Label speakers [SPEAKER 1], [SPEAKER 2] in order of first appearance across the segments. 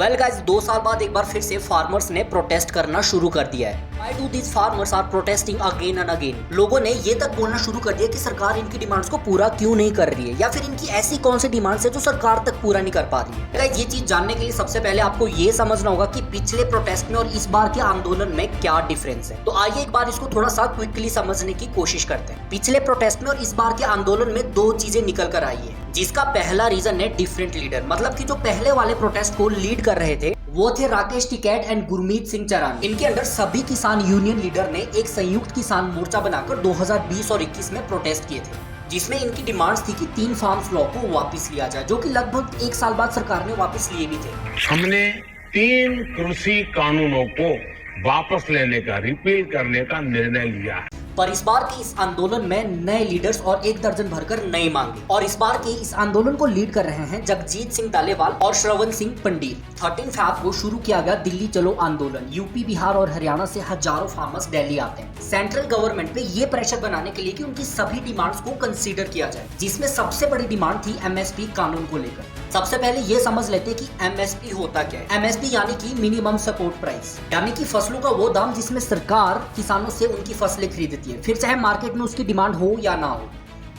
[SPEAKER 1] Well guys, 2 साल बाद एक बार फिर से फार्मर्स ने प्रोटेस्ट करना शुरू कर दिया है। Why do these farmers are protesting again and again? लोगों ने ये तक बोलना शुरू कर दिया कि सरकार इनकी डिमांड्स को पूरा क्यों नहीं कर रही है, या फिर इनकी ऐसी कौन सी डिमांड्स है जो सरकार तक पूरा नहीं कर पा रही है। गाइस, ये चीज जानने के लिए सबसे पहले आपको ये समझना होगा कि पिछले प्रोटेस्ट में और इस बार के आंदोलन में क्या डिफरेंस है। तो आइए एक बार इसको थोड़ा सा क्विकली समझने की कोशिश करते हैं। पिछले प्रोटेस्ट में और इस बार के आंदोलन में 2 चीजें निकल कर आई है, जिसका पहला रीजन है डिफरेंट लीडर। मतलब कि जो पहले वाले प्रोटेस्ट को लीड कर रहे थे वो थे राकेश टिकैत एंड गुरमीत सिंह चरानी। इनके अंडर सभी किसान यूनियन लीडर ने एक संयुक्त किसान मोर्चा बनाकर 2020 और 21 में प्रोटेस्ट किए थे, जिसमें इनकी डिमांड्स थी कि 3 फार्म्स लॉ को वापस लिया जाए, जो कि लगभग 1 साल बाद सरकार ने वापस लिए भी थे।
[SPEAKER 2] हमने 3 कृषि कानूनों को वापस लेने का, रिपील करने का निर्णय लिया है।
[SPEAKER 1] पर इस बार के इस आंदोलन में नए लीडर्स और 1 दर्जन भरकर नए मांगे। और इस बार के इस आंदोलन को लीड कर रहे हैं जगजीत सिंह दालेवाल और श्रवण सिंह पंडीर। 13 फरवरी को शुरू किया गया दिल्ली चलो आंदोलन। यूपी, बिहार और हरियाणा से हजारों फार्मर्स दिल्ली आते हैं सेंट्रल गवर्नमेंट पे ये प्रेशर बनाने के लिए कि उनकी सभी डिमांड्स को कंसीडर किया जाए, जिसमें सबसे बड़ी डिमांड थी एमएसपी कानून को लेकर। सबसे पहले ये समझ लेते कि एमएसपी होता क्या है। एमएसपी यानी कि मिनिमम सपोर्ट प्राइस, यानी कि फसलों का वो दाम जिसमें सरकार किसानों से उनकी फसलें खरीदती है, फिर चाहे मार्केट में उसकी डिमांड हो या ना हो।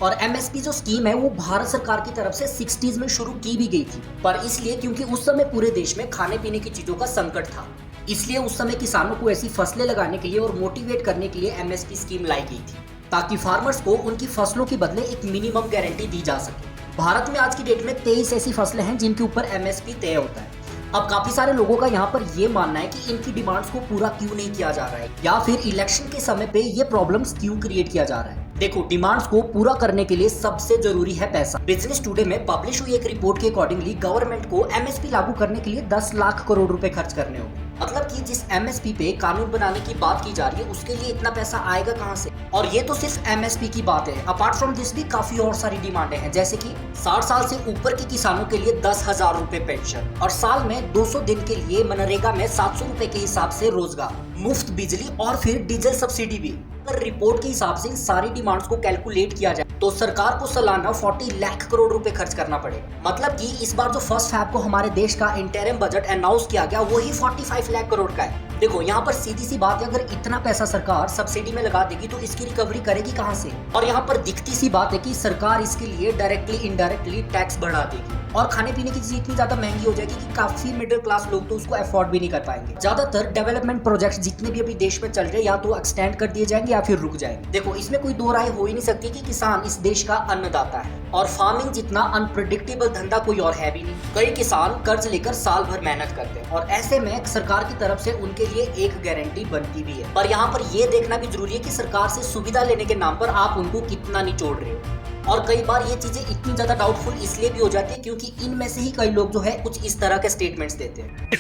[SPEAKER 1] और एमएसपी जो स्कीम है वो भारत सरकार की तरफ से 60s में शुरू की भी गई थी, पर इसलिए क्योंकि उस समय पूरे देश में खाने पीने की चीजों का संकट था, इसलिए उस समय किसानों को ऐसी फसलें लगाने के लिए और मोटिवेट करने के लिए एमएसपी स्कीम लाई गई थी, ताकि फार्मर्स को उनकी फसलों के बदले एक मिनिमम गारंटी दी जा सके। भारत में आज की डेट में 23 ऐसी फसलें हैं जिनके ऊपर एमएसपी तय होता है। अब काफी सारे लोगों का यहाँ पर ये मानना है कि इनकी डिमांड्स को पूरा क्यों नहीं किया जा रहा है, या फिर इलेक्शन के समय पे ये प्रॉब्लम्स क्यों क्रिएट किया जा रहा है। देखो, डिमांड्स को पूरा करने के लिए सबसे जरूरी है पैसा। बिजनेस टुडे में पब्लिश हुई एक रिपोर्ट के अकॉर्डिंगली गवर्नमेंट को एमएसपी लागू करने के लिए 10 लाख करोड़ रुपए खर्च करने होंगे। मतलब कि जिस एमएसपी पे कानून बनाने की बात की जा रही है उसके लिए इतना पैसा आएगा कहां से। और ये तो सिर्फ एमएसपी की बात है। अपार्ट फ्रॉम दिस भी काफी और सारी डिमांडें हैं, जैसे कि 60 साल से ऊपर के किसानों के लिए 10,000 रुपए पेंशन, और साल में 200 दिन के लिए मनरेगा में 700 रुपए के हिसाब से रोजगार, मुफ्त बिजली और फिर डीजल सब्सिडी भी। अगर रिपोर्ट के हिसाब से इन सारी डिमांड्स को कैलकुलेट किया जाए तो सरकार को सालाना 40 लाख करोड़ रुपए खर्च करना पड़ेगा। मतलब कि इस बार जो 1 फरवरी को हमारे देश का इंटरिम बजट अनाउंस किया गया वही 45 लाख करोड़ का है। देखो, यहाँ पर सीधी सी बात है, अगर इतना पैसा सरकार सब्सिडी में लगा देगी तो इसकी रिकवरी करेगी कहाँ से। और यहाँ पर दिखती सी बात है कि सरकार इसके लिए डायरेक्टली इनडायरेक्टली टैक्स बढ़ा देगी, और खाने पीने की चीज इतनी ज्यादा महंगी हो जाएगी कि काफी मिडिल क्लास लोग तो उसको अफोर्ड भी नहीं कर पाएंगे। ज्यादातर डेवलपमेंट प्रोजेक्ट्स जितने भी अभी देश में चल रहे हैं या तो एक्सटेंड कर दिए जाएंगे या फिर रुक जाएंगे। देखो, इसमें कोई दो राय हो ही नहीं सकती कि किसान इस देश का अन्नदाता है, और फार्मिंग जितना अनप्रेडिक्टेबल धंधा कोई और है भी नहीं। कई किसान कर्ज लेकर साल भर मेहनत करते हैं, और ऐसे में सरकार की तरफ से उनके लिए एक गारंटी बनती भी है। पर यहाँ पर ये देखना भी जरूरी है कि सरकार से सुविधा लेने के नाम पर आप उनको कितना निचोड़ रहे हो। और कई बार ये चीजें इतनी ज्यादा डाउटफुल इसलिए भी हो जाती है क्योंकि इनमें से ही कई लोग जो है कुछ इस तरह के स्टेटमेंट्स देते हैं।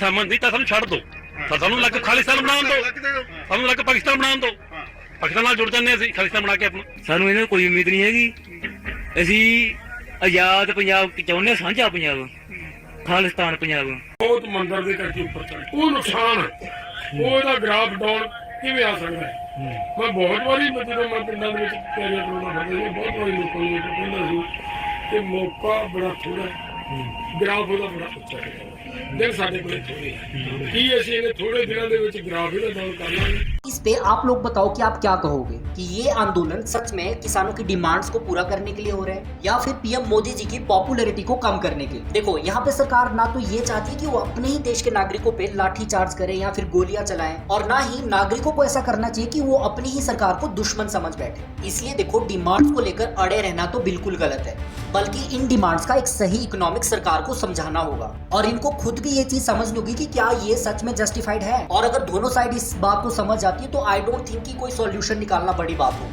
[SPEAKER 2] ਛੱਡ ਦੋ, ਸਾਨੂੰ ਲੱਗ ਖਾਲਿਸਤਾਨ ਬਣਾਉਣ ਦੋ, ਸਾਨੂੰ ਲੱਗ ਪਾਕਿਸਤਾਨ ਬਣਾਉਣ ਦੋ, ਪਾਕਿਸਤਾਨ ਨਾਲ ਜੁੜ ਜਾਂਦੇ ਅਸੀਂ ਖਾਲਿਸਤਾਨ ਬਣਾ ਕੇ ਆਪਣਾ।
[SPEAKER 3] ਸਾਨੂੰ ਇਹਨਾਂ ਕੋਈ ਉਮੀਦ ਨਹੀਂ ਹੈਗੀ। ਅਸੀਂ ਆਜ਼ਾਦ ਪੰਜਾਬ ਚਾਹੁੰਦੇ, ਸਾਂਝਾ ਪੰਜਾਬ, ਖਾਲਿਸਤਾਨ ਪੰਜਾਬ।
[SPEAKER 2] ਬਹੁਤ ਮੰਦਰ ਦੇ ਕਰਕੇ ਉੱਪਰ ਚੜ ਉਹ ਨੁਕਸਾਨ, ਉਹ ਇਹਦਾ ਗ੍ਰਾਫ ਡਾਊਨ ਕਿਵੇਂ ਆ ਸਕਦਾ ਹੈ। ਮੈਂ ਬਹੁਤ ਵਾਰੀ ਜਦੋਂ ਮੈਂ ਪਿੰਡਾਂ ਦੇ ਵਿੱਚ ਕੈਰੀਅਰ ਬਣਾਉਣਾ ਹੁੰਦਾ ਸੀ, ਬਹੁਤ ਵਾਰੀ ਲੋਕਾਂ ਨੂੰ ਕਹਿੰਦਾ ਸੀ ਕਿ ਮੌਕਾ ਬੜਾ ਥੋੜਾ, ਗ੍ਰਾਫ ਉਹਦਾ ਬੜਾ ਉੱਚਾ ਹੈ। दिन साढ़े कोले थोड़े कि ऐसे इन्हें थोड़े दिनों दे विच ग्राफ ही डाउन कर लांगे।
[SPEAKER 1] इस पे आप लोग बताओ कि आप क्या कहोगे कि ये आंदोलन सच में किसानों की डिमांड्स को पूरा करने के लिए हो रहा है, या फिर पीएम मोदी जी की पॉपुलैरिटी को कम करने के लिए। देखो, यहाँ पे सरकार ना तो ये चाहती है कि वो अपने ही देश के नागरिकों पे लाठी चार्ज करे या फिर गोलियां चलाएं, और ना ही नागरिकों को ऐसा करना चाहिए कि वो अपनी ही सरकार को दुश्मन समझ बैठे। इसलिए देखो, डिमांड्स को लेकर अड़े रहना तो बिल्कुल गलत है, बल्कि इन डिमांड्स का एक सही इकोनॉमिक सरकार को समझाना होगा, और इनको खुद भी ये चीज समझनी होगी कि क्या ये सच में जस्टिफाइड है। और अगर दोनों साइड इस बात को समझ जाती है तो आई डोंट थिंक कि कोई सॉल्यूशन निकालना बड़ी बात हो।